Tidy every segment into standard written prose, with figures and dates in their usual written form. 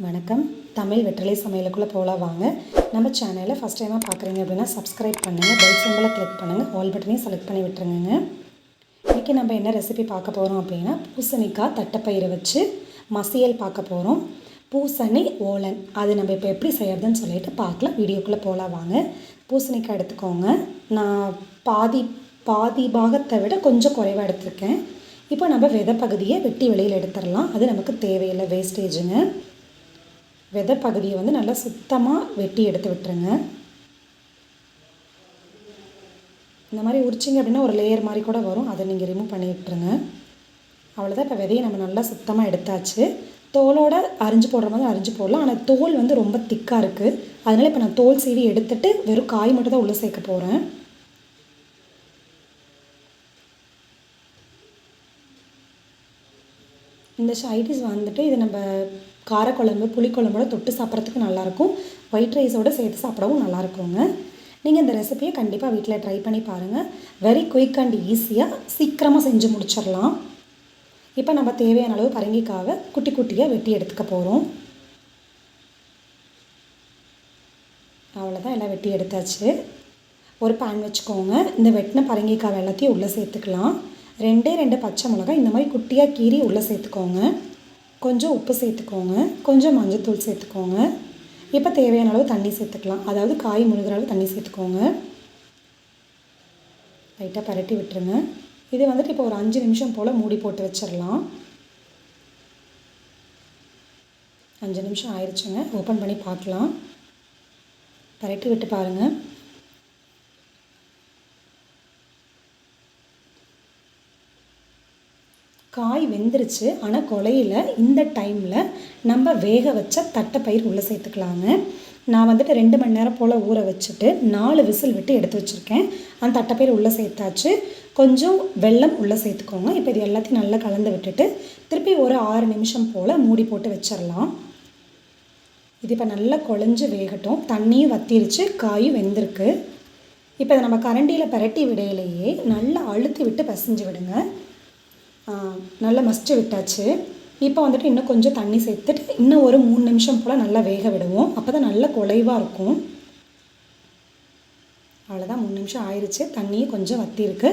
வணக்கம். தமிழ் வெற்றிலை சமையலுக்குள்ளே போகலாம் வாங்க. நம்ம சேனலை ஃபஸ்ட் டைமாக பார்க்குறீங்க அப்படின்னா சப்ஸ்கிரைப் பண்ணுங்கள், பெல் சிம்பிளை கிளிக் பண்ணுங்கள், ஆல் பட்டனையும் செலக்ட் பண்ணி விட்டுருங்க. இன்றைக்கி நம்ம என்ன ரெசிபி பார்க்க போகிறோம் அப்படின்னா பூசணிக்காய் தட்டைப்பயிறு வச்சு மசியல் பார்க்க போகிறோம். பூசணி ஓலன் அது நம்ம இப்போ எப்படி செய்யறதுன்னு சொல்லிட்டு பார்க்கலாம். வீடியோக்குள்ளே போகலாம் வாங்க. பூசணிக்காய் எடுத்துக்கோங்க. நான் பாதி பாகத்தை விட கொஞ்சம் குறைவாக எடுத்திருக்கேன். இப்போ நம்ம விதை பகுதியை வெட்டி வெளியில் எடுத்துடலாம். அது நமக்கு தேவையில்லை, வேஸ்டேஜுங்க. விதை பகுதியை வந்து நல்லா சுத்தமாக வெட்டி எடுத்து விட்டுருங்க. இந்த மாதிரி உரிச்சிங்க அப்படின்னா ஒரு லேயர் மாதிரி கூட வரும், அதை நீங்கள் ரிமூவ் பண்ணி விட்டுருங்க. அவ்வளோதான். இப்போ விதையை நம்ம நல்லா சுத்தமாக எடுத்தாச்சு. தோலோடு அரிஞ்சு போடுற மாதிரி அரிஞ்சு போடலாம். ஆனால் தோல் வந்து ரொம்ப திக்காக இருக்குது, அதனால் இப்போ நான் தோல் சீவி எடுத்துகிட்டு வெறும் காய் மட்டும் தான் உள்ளே சேர்க்க போகிறேன். இந்த சைடிஷ் வந்துட்டு இது நம்ம காரக்குழம்பு புளிக்குழம்போட தொட்டு சாப்பிட்றதுக்கு நல்லாயிருக்கும். ஒயிட் ரைஸோடு சேர்த்து சாப்பிடவும் நல்லாயிருக்குங்க. நீங்கள் இந்த ரெசிபியை கண்டிப்பாக வீட்டில் ட்ரை பண்ணி பாருங்கள். வெரி குயிக் அண்ட் ஈஸியாக சீக்கிரமாக செஞ்சு முடிச்சிடலாம். இப்போ நம்ம தேவையான அளவு பரங்கிக்காவை குட்டி குட்டியாக வெட்டி எடுத்துக்க போகிறோம். அவ்வளோதான், எல்லாம் வெட்டி எடுத்தாச்சு. ஒரு பேன் வச்சுக்கோங்க. இந்த வெட்டின பரங்கிக்காவை எல்லாத்தையும் உள்ளே சேர்த்துக்கலாம். 2 பச்சை மிளகாய் இந்த மாதிரி குட்டியாக கீறி உள்ளே சேர்த்துக்கோங்க. கொஞ்சம் உப்பு சேர்த்துக்கோங்க, கொஞ்சம் மஞ்சள்தூள் சேர்த்துக்கோங்க. இப்போ தேவையான அளவு தண்ணி சேர்த்துக்கலாம், அதாவது காய் முழுகிற அளவு தண்ணி சேர்த்துக்கோங்க. லைட்டாக பரட்டி விட்டுருங்க. இது வந்துட்டு இப்போ ஒரு 5 நிமிஷம் போல் மூடி போட்டு வச்சிடலாம். 5 நிமிஷம் ஆயிடுச்சுங்க. ஓப்பன் பண்ணி பார்க்கலாம். பரட்டி விட்டு பாருங்கள். காய் வெந்துருச்சு, ஆனால் குழையில. இந்த டைமில் நம்ம வேக வச்ச தட்டைப்பயிறு உள்ளே சேர்த்துக்கலாங்க. நான் வந்துட்டு 2 மணி நேரம் போல் ஊற வச்சுட்டு 4 விசில் விட்டு எடுத்து வச்சுருக்கேன். அந்த தட்டைப்பயிறு உள்ளே சேர்த்தாச்சு. கொஞ்சம் வெல்லம் உள்ளே சேர்த்துக்கோங்க. இப்போ இது எல்லாத்தையும் நல்லா கலந்து விட்டுட்டு திருப்பி ஒரு 6 நிமிஷம் போல் மூடி போட்டு வச்சிடலாம். இது இப்போ நல்லா குழஞ்சி வேகட்டும். தண்ணியும் வத்திருச்சு, காயும் வெந்திருக்கு. இப்போ இதை நம்ம கரண்டியில் பரட்டி விடையிலேயே நல்லா அழுத்தி விட்டு பிசைஞ்சு விடுங்க. நல்லா மசிச்சு விட்டாச்சு. இப்போ வந்துட்டு இன்னும் கொஞ்சம் தண்ணி சேர்த்துட்டு இன்னும் ஒரு 3 நிமிஷம் போல் நல்லா வேக விடுவோம். அப்போ தான் நல்லா குழைவாக இருக்கும். அவ்வளோதான், 3 நிமிஷம் ஆயிடுச்சு. தண்ணியும் கொஞ்சம் வத்திருக்கு,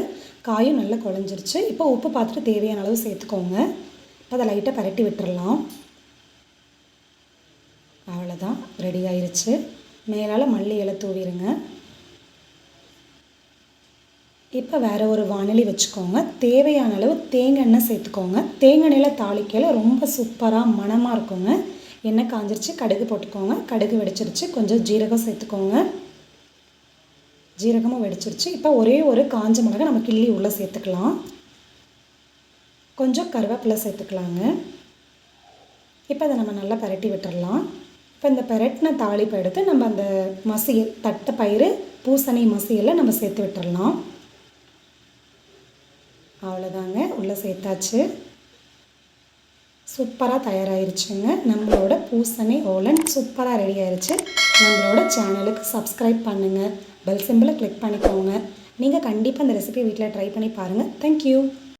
காயும் நல்லா குழஞ்சிருச்சு. இப்போ உப்பு பார்த்துட்டு தேவையான அளவு சேர்த்துக்கோங்க. இப்போ அதை லைட்டாக பரட்டி விட்டுடலாம். அவ்வளோதான், ரெடி ஆயிடுச்சு. மேலால் மல்லி இலை தூவிடுங்க. இப்போ வேறு ஒரு வானொலி வச்சுக்கோங்க. தேவையான அளவு தேங்காய் எண்ணெய் சேர்த்துக்கோங்க. தேங்காய் எண்ணெயில் தாளிக்கையில் ரொம்ப சூப்பராக மணமாக இருக்குங்க. எண்ணெய் காஞ்சிருச்சு, கடுகு போட்டுக்கோங்க. கடுகு வெடிச்சிருச்சு, கொஞ்சம் ஜீரகம் சேர்த்துக்கோங்க. ஜீரகமும் வெடிச்சிருச்சு. இப்போ ஒரே ஒரு காஞ்ச மிளகாய் நம்ம கிள்ளி உள்ளே சேர்த்துக்கலாம். கொஞ்சம் கருவேப்பிலை சேர்த்துக்கலாங்க. இப்போ அதை நம்ம நல்லா பரட்டி விட்டுடலாம். இப்போ இந்த பரட்டின தாளிப்பை எடுத்து நம்ம அந்த மசியல் தட்டைப்பயிறு பூசணி மசியலை நம்ம சேர்த்து விட்டுடலாம். அவ்வளோதாங்க, உள்ளே சேர்த்தாச்சு. சூப்பராக தயாராகிருச்சுங்க. நம்மளோட பூசணி ஓலன் சூப்பராக ரெடி ஆயிடுச்சு. நம்மளோட சேனலுக்கு சப்ஸ்கிரைப் பண்ணுங்கள், பெல் சிம்பிளை கிளிக் பண்ணிக்கோங்க. நீங்கள் கண்டிப்பாக இந்த ரெசிபி வீட்டில் ட்ரை பண்ணி பாருங்கள். தேங்க்யூ.